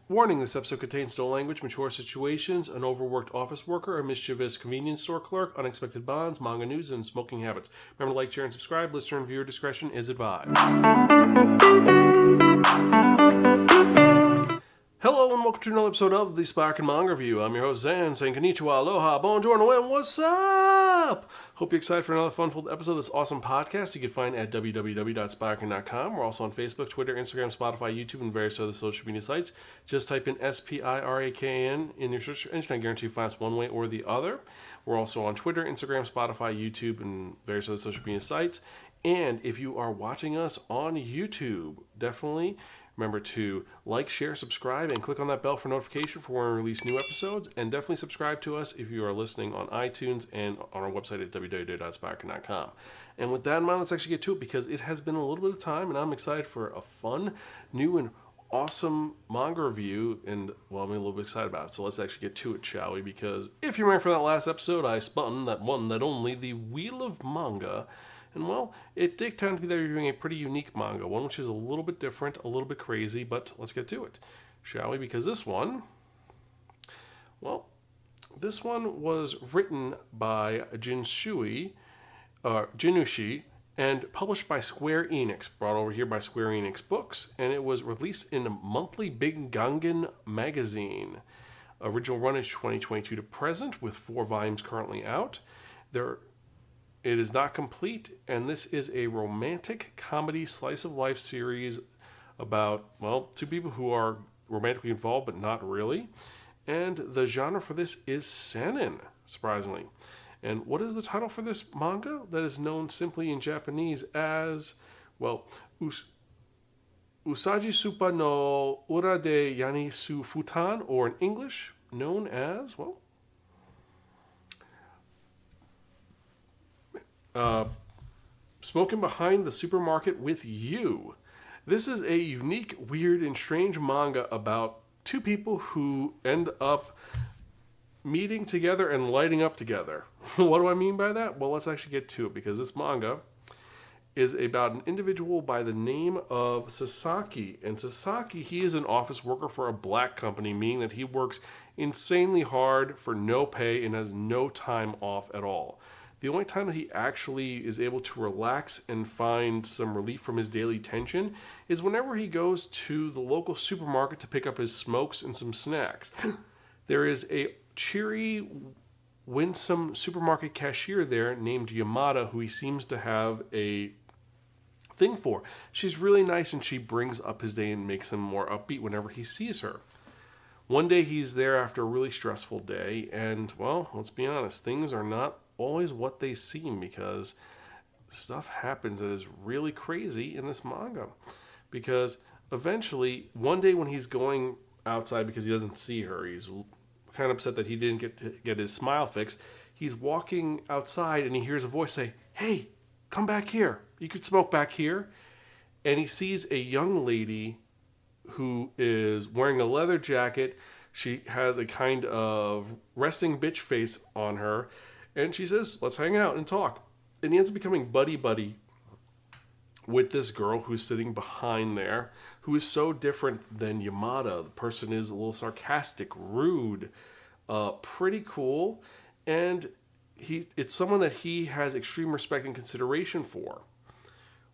Warning, this episode contains adult language, mature situations, an overworked office worker, a mischievous convenience store clerk, unexpected bonds, manga news, and smoking habits. Remember to like, share, and subscribe. Listener and viewer discretion is advised. Hello and welcome to another episode of the Spiraken Manga Review. I'm your host Zan, saying konnichiwa, aloha, bonjour, and what's up? Hope you're excited for another fun-filled episode of this awesome podcast you can find at www.spiraken.com. We're also on Facebook, Twitter, Instagram, Spotify, YouTube, and various other social media sites. Just type in SPIRAKN in your search engine. I guarantee you find us one way or the other. We're also on Twitter, Instagram, Spotify, YouTube, and various other social media sites. And if you are watching us on YouTube, definitely remember to like, share, subscribe, and click on that bell for notification for when we release new episodes. And definitely subscribe to us if you are listening on iTunes and on our website at www.spiraken.com. And with that in mind, let's actually get to it because it has been a little bit of time and I'm excited for a fun, new, and awesome manga review. And, well, I'm a little bit excited about it. So let's actually get to it, shall we? Because if you remember from that last episode, I spun that one, that only, the Wheel of Manga. And, well, it did turn to be that you're doing a pretty unique manga, one which is a little bit different, a little bit crazy, but let's get to it, shall we? Because this one, well, this one was written by Jinushi, and published by Square Enix, brought over here by Square Enix Books, and it was released in a monthly Big Gangan magazine. Original run is 2022 to present, with 4 volumes currently out. It is not complete, and this is a romantic comedy slice of life series about, well, 2 people who are romantically involved but not really. And the genre for this is seinen, surprisingly. And what is the title for this manga that is known simply in Japanese as, well, Usaji Supa no Ura de Yani su Futan, or in English known as, well, Smoking Behind the Supermarket with You. This is a unique, weird, and strange manga about 2 people who end up meeting together and lighting up together. What do I mean by that? Well, let's actually get to it, because this manga is about an individual by the name of Sasaki. And Sasaki, he is an office worker for a black company, meaning that he works insanely hard for no pay and has no time off at all. The only time that he actually is able to relax and find some relief from his daily tension is whenever he goes to the local supermarket to pick up his smokes and some snacks. There is a cheery, winsome supermarket cashier there named Yamada, who he seems to have a thing for. She's really nice, and she brings up his day and makes him more upbeat whenever he sees her. One day he's there after a really stressful day, and, well, let's be honest, things are not always what they seem, because stuff happens that is really crazy in this manga. Because eventually, one day when he's going outside because he doesn't see her, he's kind of upset that he didn't get his smile fixed. He's walking outside and he hears a voice say, "Hey, come back here. You could smoke back here." And he sees a young lady who is wearing a leather jacket. She has a kind of resting bitch face on her. And she says, "Let's hang out and talk." And he ends up becoming buddy-buddy with this girl who's sitting behind there, who is so different than Yamada. The person is a little sarcastic, rude, pretty cool. And it's someone that he has extreme respect and consideration for,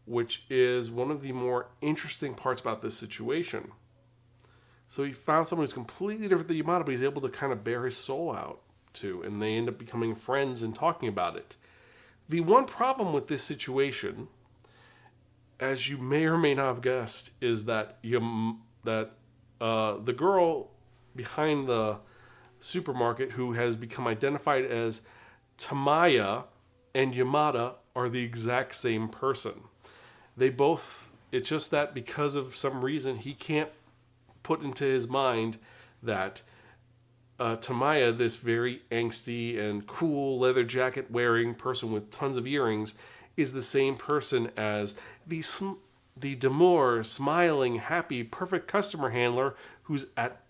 which is one of the more interesting parts about this situation. So he found someone who's completely different than Yamada, but he's able to kind of bear his soul out to, and they end up becoming friends and talking about it. The one problem with this situation, as you may or may not have guessed, is that the girl behind the supermarket, who has become identified as Tamaya, and Yamada are the exact same person. It's just that because of some reason he can't put into his mind that Tamaya, this very angsty and cool leather jacket wearing person with tons of earrings, is the same person as the demure, smiling, happy, perfect customer handler who's at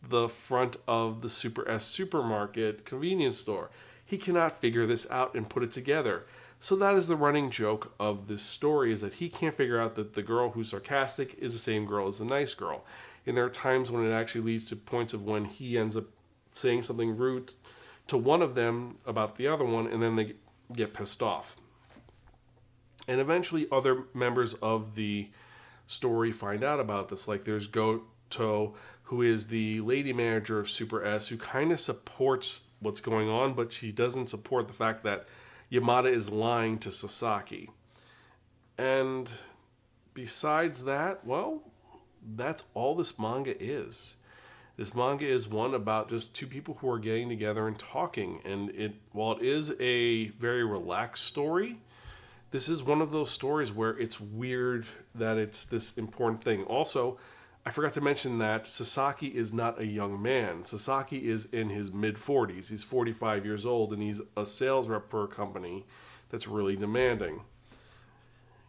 the front of the Super S supermarket convenience store. He cannot figure this out and put it together. So that is the running joke of this story, is that he can't figure out that the girl who's sarcastic is the same girl as the nice girl. And there are times when it actually leads to points of when he ends up saying something rude to one of them about the other one, and then they get pissed off. And eventually, other members of the story find out about this. Like there's Goto, who is the lady manager of Super S, who kind of supports what's going on, but she doesn't support the fact that Yamada is lying to Sasaki. And besides that, well, that's all this manga is. This manga is one about just two people who are getting together and talking. And while it is a very relaxed story, this is one of those stories where it's weird that it's this important thing. Also, I forgot to mention that Sasaki is not a young man. Sasaki is in his mid-40s. He's 45 years old, and he's a sales rep for a company that's really demanding.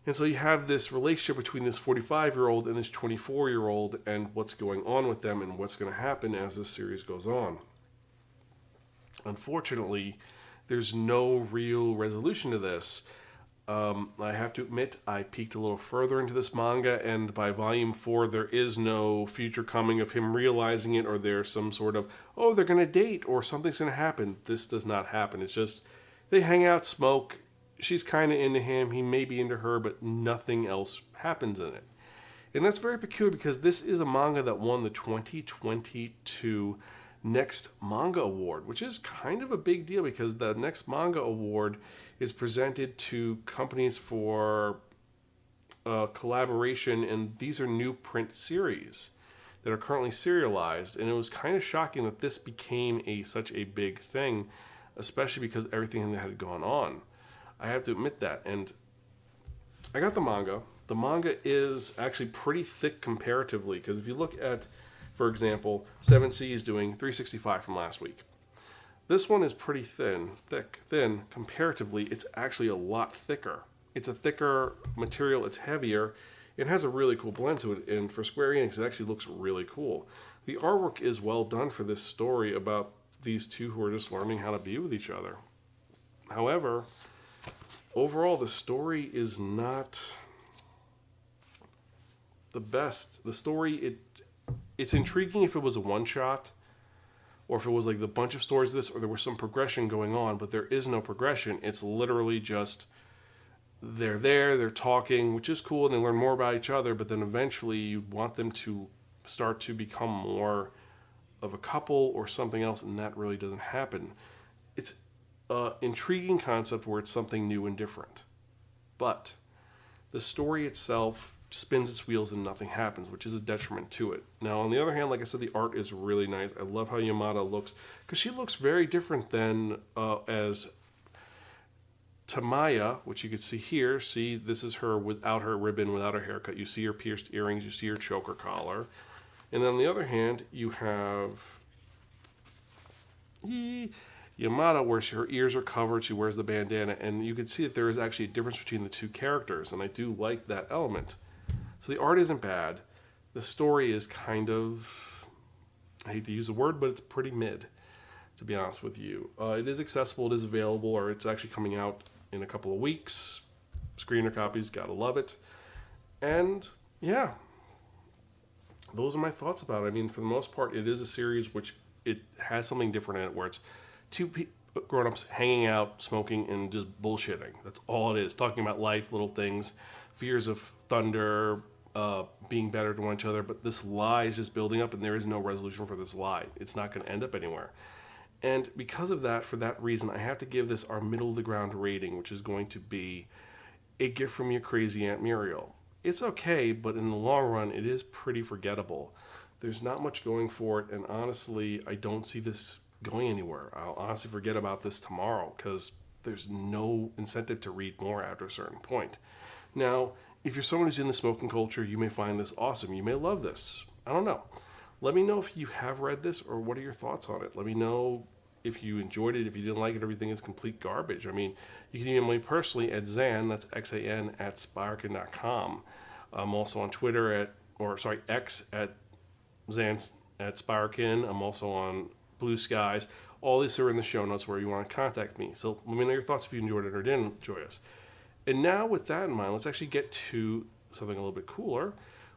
And so you have this relationship between this 45-year-old and this 24-year-old and what's going on with them and what's going to happen as this series goes on. Unfortunately, there's no real resolution to this. I have to admit, I peeked a little further into this manga, and by volume 4, there is no future coming of him realizing it, or there's some sort of, oh, they're going to date, or something's going to happen. This does not happen. It's just, they hang out, smoke, she's kind of into him, he may be into her, but nothing else happens in it. And that's very peculiar because this is a manga that won the 2022 Next Manga Award, which is kind of a big deal because the Next Manga Award is presented to companies for collaboration, and these are new print series that are currently serialized. And it was kind of shocking that this became such a big thing, especially because everything that had gone on. I have to admit that. And I got the manga. The manga is actually pretty thick comparatively, because if you look at, for example, 7C is doing 365 from last week. This one is pretty thin. Comparatively, it's actually a lot thicker. It's a thicker material, it's heavier, it has a really cool blend to it, and for Square Enix, it actually looks really cool. The artwork is well done for this story about these two who are just learning how to be with each other. However, overall, the story is not the best. The story, it's intriguing if it was a one-shot, or if it was like the bunch of stories of this, or there was some progression going on, but there is no progression. It's literally just they're talking, which is cool, and they learn more about each other, but then eventually you want them to start to become more of a couple or something else, and that really doesn't happen. It's an intriguing concept where it's something new and different. But the story itself spins its wheels and nothing happens, which is a detriment to it. Now, on the other hand, like I said, the art is really nice. I love how Yamada looks, because she looks very different than as Tamaya, which you can see here. See, this is her without her ribbon, without her haircut. You see her pierced earrings, you see her choker collar. And then on the other hand, you have Yamada, where her ears are covered, she wears the bandana, and you can see that there is actually a difference between the two characters, and I do like that element. So the art isn't bad. The story is kind of, I hate to use the word, but it's pretty mid, to be honest with you. It is accessible, it is available, or it's actually coming out in a couple of weeks. Screener copies, gotta love it. And yeah, those are my thoughts about it. I mean, for the most part, it is a series which it has something different in it, where it's two grown-ups hanging out, smoking, and just bullshitting. That's all it is. Talking about life, little things, fears of thunder, being better to one another. But this lie is just building up, and there is no resolution for this lie. It's not going to end up anywhere. And because of that, for that reason, I have to give this our middle-of-the-ground rating, which is going to be a gift from your crazy Aunt Muriel. It's okay, but in the long run, it is pretty forgettable. There's not much going for it, and honestly, I don't see this going anywhere. I'll honestly forget about this tomorrow, because there's no incentive to read more after a certain point. Now, if you're someone who's in the smoking culture, you may find this awesome. You may love this. I don't know. Let me know if you have read this, or what are your thoughts on it. Let me know if you enjoyed it, if you didn't like it, everything is complete garbage. I mean, you can email me personally at Xan, that's Xan, at Spiraken.com. I'm also on Twitter X at Xan at Spiraken. I'm also on Bluesky. All these are in the show notes where you want to contact me. So let me know your thoughts if you enjoyed it or didn't enjoy us. And now with that in mind, let's actually get to something a little bit cooler,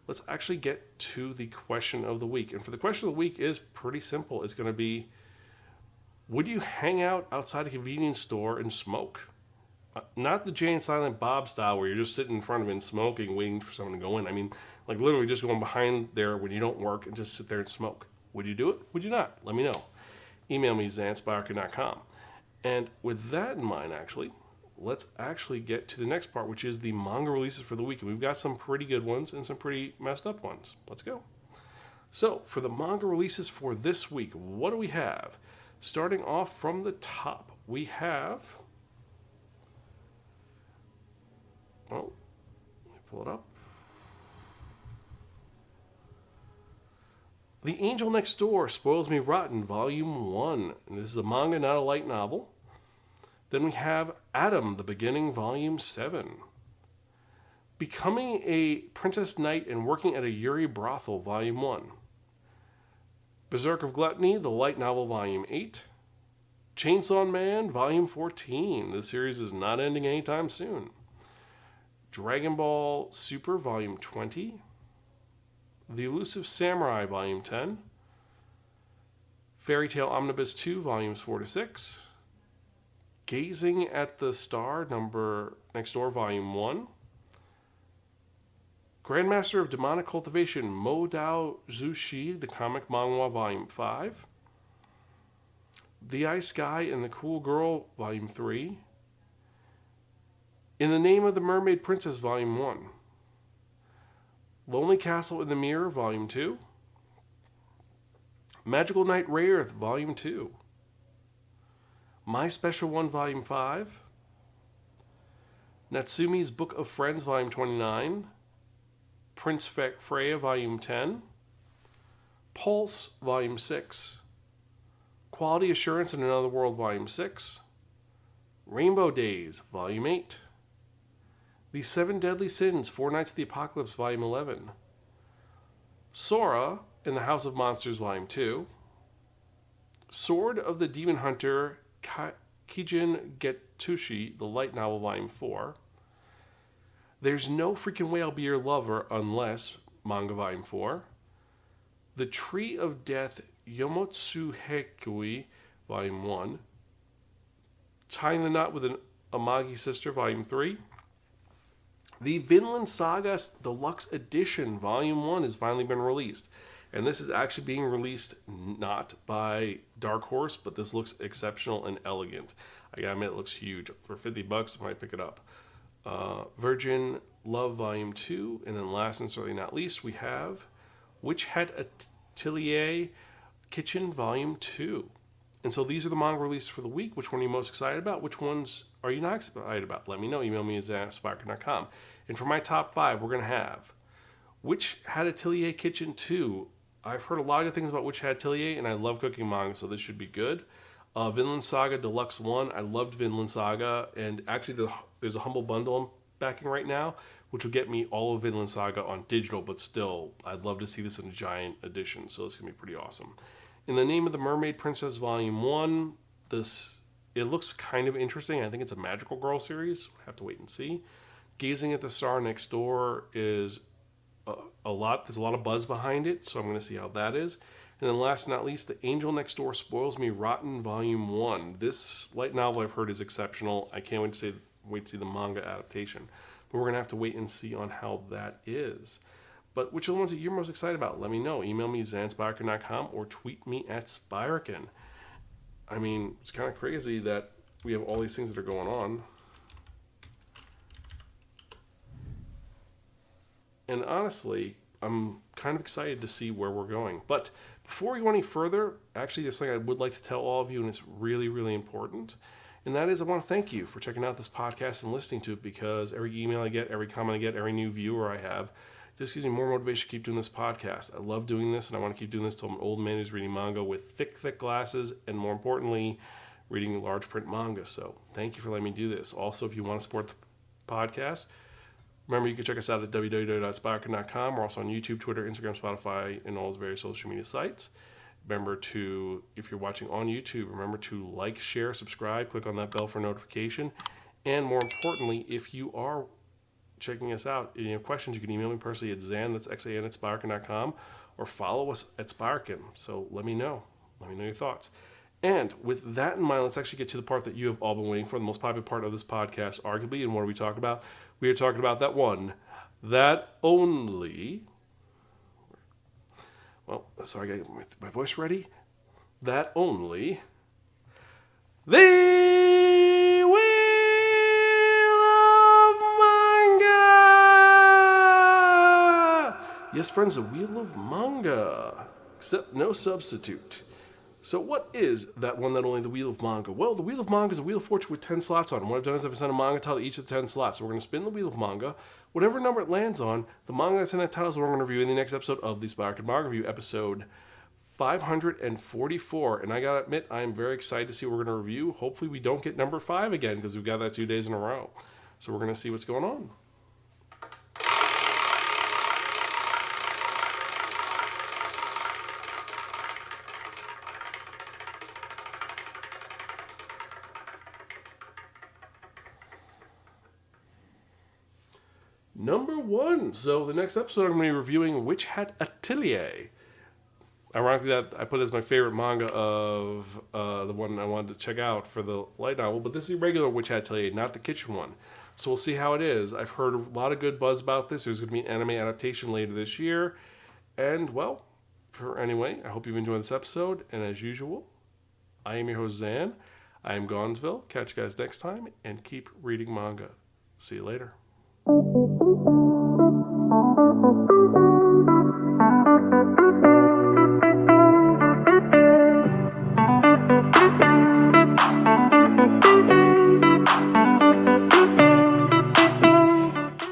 let's actually get to the question of the week. And for the question of the week is pretty simple. It's going to be, would you hang out outside a convenience store and smoke? Not the Jay and Silent Bob style where you're just sitting in front of it and smoking, waiting for someone to go in. I mean, like literally just going behind there when you don't work and just sit there and smoke. Would you do it? Would you not? Let me know. Email me, zan@spiraken.com. And with that in mind, actually, let's actually get to the next part, which is the manga releases for the week. And we've got some pretty good ones and some pretty messed up ones. Let's go. So, for the manga releases for this week, what do we have? Starting off from the top, we have... Well, let me pull it up. The Angel Next Door Spoils Me Rotten, Volume 1. And this is a manga, not a light novel. Then we have Adam, The Beginning, Volume 7. Becoming a Princess Knight and Working at a Yuri Brothel, Volume 1. Berserk of Gluttony, The Light Novel, Volume 8. Chainsaw Man, Volume 14. This series is not ending anytime soon. Dragon Ball Super, Volume 20. The Elusive Samurai, Volume 10. Fairy Tale Omnibus 2, Volumes 4 to 6. Gazing at the Star, Next Door, Volume 1. Grandmaster of Demonic Cultivation, Mo Dao Zushi, the comic manhwa, Volume 5. The Ice Guy and the Cool Girl, Volume 3. In the Name of the Mermaid Princess, Volume 1. Lonely Castle in the Mirror, Volume 2. Magical Knight Rayearth, Volume 2. My Special One, Volume 5. Natsumi's Book of Friends, Volume 29. Prince Freya, Volume 10. Pulse, Volume 6. Quality Assurance in Another World, Volume 6. Rainbow Days, Volume 8. The Seven Deadly Sins, Four Nights of the Apocalypse, Volume 11. Sora in the House of Monsters, Volume 2. Sword of the Demon Hunter, Kijin Getushi, the Light Novel, Volume 4. There's No Freaking Way I'll Be Your Lover Unless, Manga, Volume 4. The Tree of Death, Yomotsu Hekui, Volume 1. Tying the Knot with an Amagi Sister, Volume 3. The Vinland Saga Deluxe Edition, Volume 1, has finally been released. And this is actually being released not by Dark Horse, but this looks exceptional and elegant. I gotta admit, it looks huge. For $50, I might pick it up. Virgin Love, Volume 2. And then last and certainly not least, we have Witch Hat Atelier Kitchen, Volume 2. And so these are the manga releases for the week. Which one are you most excited about? Which ones are you not excited about? Let me know. Email me at zan@spiraken.com. And for my top 5, we're going to have Witch Hat Atelier Kitchen 2. I've heard a lot of good things about Witch Hat Atelier, and I love cooking manga, so this should be good. Vinland Saga Deluxe 1. I loved Vinland Saga, and actually there's a Humble Bundle I'm backing right now, which will get me all of Vinland Saga on digital, but still, I'd love to see this in a giant edition, so it's going to be pretty awesome. In the Name of the Mermaid Princess, Volume 1, it looks kind of interesting. I think it's a magical girl series. We'll have to wait and see. Gazing at the Star Next Door is a lot. There's a lot of buzz behind it, so I'm going to see how that is. And then last but not least, The Angel Next Door Spoils Me Rotten, Volume 1. This light novel I've heard is exceptional. I can't wait to see the manga adaptation. But we're going to have to wait and see on how that is. But which are the ones that you're most excited about? Let me know. Email me, zan@spiraken.com, or tweet me at Spiraken. I mean, it's kind of crazy that we have all these things that are going on. And honestly, I'm kind of excited to see where we're going. But before we go any further, actually, there's something I would like to tell all of you, and it's really, really important. And that is, I want to thank you for checking out this podcast and listening to it, because every email I get, every comment I get, every new viewer I have, just gives me more motivation to keep doing this podcast. I love doing this, and I want to keep doing this till I'm an old man who's reading manga with thick, thick glasses, and more importantly, reading large print manga. So thank you for letting me do this. Also, if you want to support the podcast, remember you can check us out at www.spiraken.com. We're also on YouTube, Twitter, Instagram, Spotify, and all those various social media sites. Remember to, if you're watching on YouTube, remember to like, share, subscribe, click on that bell for notification. And more importantly, if you are checking us out. If you have questions, you can email me personally at Zan, that's XAN, at Spiraken.com, or follow us at Spiraken. So let me know. Let me know your thoughts. And with that in mind, let's actually get to the part that you have all been waiting for, the most popular part of this podcast, arguably. And what are we talking about? We are talking about that one, that only. Well, so I got my voice ready. That only. The Wheel of Manga! Yes, friends, the Wheel of Manga. Except no substitute. So what is that one that only, the Wheel of Manga? Well, the Wheel of Manga is a Wheel of Fortune with 10 slots on it. What I've done is I've assigned a manga title to each of the 10 slots. So we're going to spin the Wheel of Manga. Whatever number it lands on, the manga that's in that title is what we're going to review in the next episode of the Spiraken Manga Review, episode 544. And I got to admit, I am very excited to see what we're going to review. Hopefully we don't get number 5 again, because we've got that 2 days in a row. So we're going to see what's going on. Number 1. So the next episode I'm going to be reviewing Witch Hat Atelier. Ironically, that I put as my favorite manga of the one I wanted to check out for the light novel, but this is the regular Witch Hat Atelier, not the kitchen one. So we'll see how it is. I've heard a lot of good buzz about this. There's going to be an anime adaptation later this year. And, well, anyway, I hope you've enjoyed this episode. And as usual, I am your host, Zan. I am Gonzville. Catch you guys next time, and keep reading manga. See you later.